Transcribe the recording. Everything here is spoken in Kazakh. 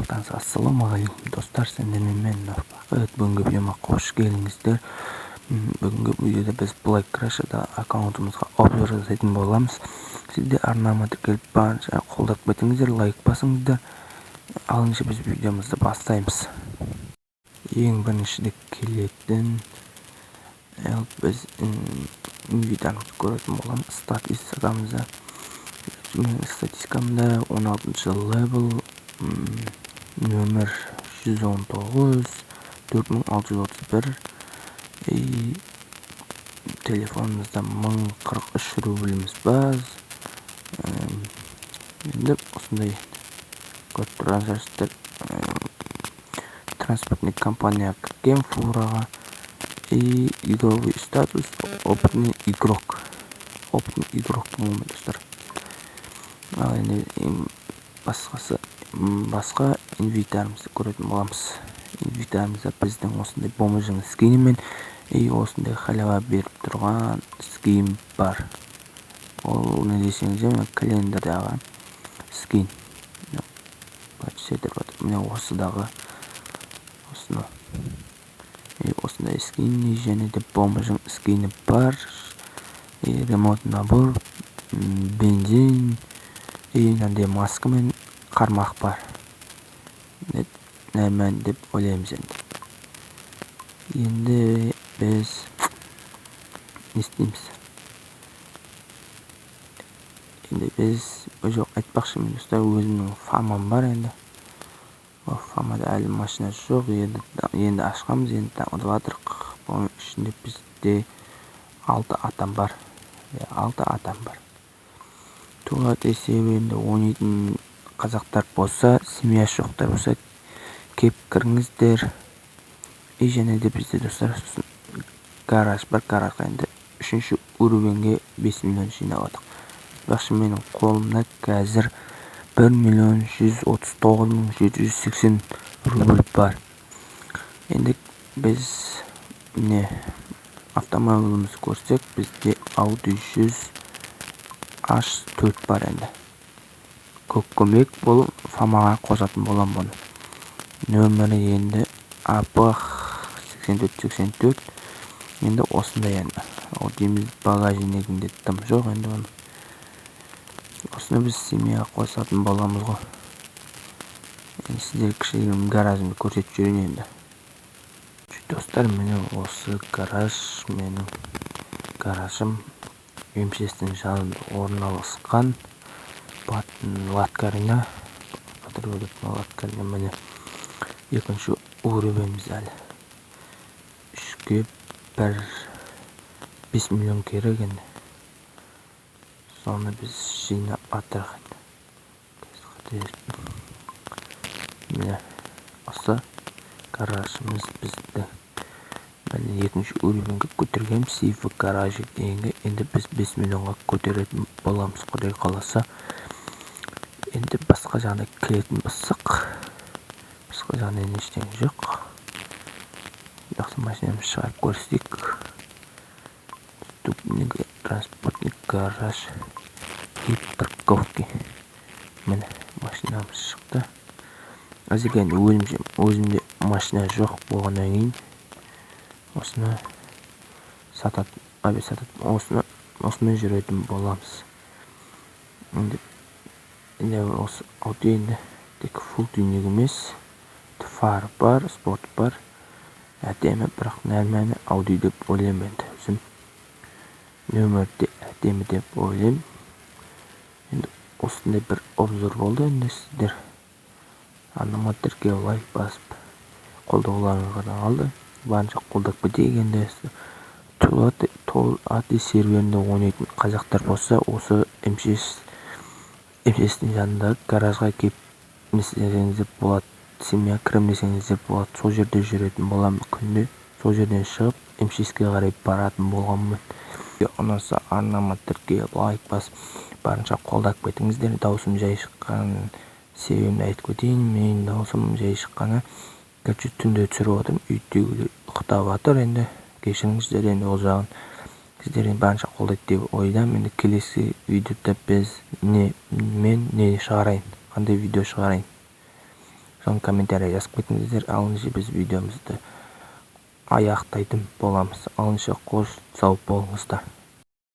барлықтарыңызға ассалаумағалейкум достар, сендермен мен Нұрбақыт. Бүгінгі видеома қош келдіңіздер. Бүгінгі видеода біз Black Crash'да аккаунтымызға обзор жасайтын боламыз. Сіздер арнама тіркеліп барынша қолдап кетіңіздер, лайк басыңыздар. Алыншы біз видеомызды бастаймыз. Ең біріншідік келетін біз видеомызды көретін боламыз. Статистикамызда 16 левел, нөмір 119, 4631, телефонымызда 1043 рубліміз бар. Енді осындай көріп тұрсыздар, транспортный компания кірген фураға. Игровой статус опытный игрок. Опытный игрок болмайды достар. Ал енді басқа инвентарымызды көретін боламыз. Инвентарымызда біздің осындай бомжың скини мен осындай халява беріп тұрған скин бар. Ол не десеңіздер, календардағы скин. Міне осыдағы осындай скин және де бомжың скини бар. Ремонт набор, бензин, мынандай маска мен қармақ бар. Нәмән деп ойлаймыз енді. Енді біз не істейміз? Енді біз жоқ айтпақшымын достар, өзімнің фамам бар енді. Ол фамада әлі машина жоқ, енді ашқанбыз, енді таңдап жатырық. Оның ішінде бізде 6 адам бар. 6 адам бар. Туғат есебінде ойнайтын қазақтар болса, семья жоқтар болса, кеп кіріңіздер. Және де бізде достар гараж бар. Гаражға енді 3-ші уровенге 5 миллион жинап жатық. Бақшы менің қолымда қазір 1.139.780 рубль бар. Енді біз автомобилімізді көрсек, бізде Audi 100 H4 бар енді. Көп көмек болып фамаға қосатын болам бұны. Нөмірі енді AP8484. Енді осындай енді. Аудиіміз багажинегінде тым жоқ енді оны. Осыны біз семьяға қосатын боламыз ғой. Енді сіздер кішігірім гаражымды көрсетіп жүрейін енді. Достар, міне осы гараж менің гаражым. МЧС-тің жанында орналасқан. Латкарина. Міне 2-ші уровеніміз әлі. 3-ке 5 миллион керек енді. Соны біз жинап атырған. Міне осы гаражымыз бізді 2-ші уровенге көтерген сейфі гаражы дейінгі. Енді біз 5 миллионға көтеретін боламыз, құдай қаласа. Енді басқа жағына келетін болсақ, басқа жағына ештеңе жоқ. Жақсы машинамыз шығарып көрсетейік. Транспортный гараж и парковки. Міне машинамыз шықты. Әзірге өзімде машина жоқ болғаннан кейін осыны осымен жүретін боламыз. Енді осы Audi енді тек фул түйнек емес, фар бар, спорт бар. Әдемі, бірақ нәмәні Audi деп ойлаймын енді өзім. Нөмірде әдемі деп ойлаймын. Енді осындай бір обзор болды. Енді сіздер арнама тіркеліп лайк басып қолдауларыңызға қалды. Барынша қолдап кетейік енді. Туғат серверінде ойнайтын қазақтар болса, осы МЧС-тің жанында гаражға кеп несеңіздер болады. Семья кірім десеңіздер болады. Сол жерде жүретін боламын күнде. Сол жерден шығып МЧС-ке қарай баратын болғанмын. Ұнаса арнама тіркеліп лайк басып барынша қолдап кетіңіздер. Даусым жай шыққан себебімді айтып кетейін. Менің даусым жай шыққаны түнде түсіріп отырмын. Үйдегілер ұйықтап жатыр енді. Кешіріңіздер енді ол жағын. Сіздерден барынша қолдайды деп ойлаймын. Енді келесі видеода мен не шығарайын, қандай видео шығарайын. соны комментарий жазып кетіңіздер. Ал ендеше біз видеомызды аяқтайтын боламыз. Ал ендеше қош сау болыңыздар.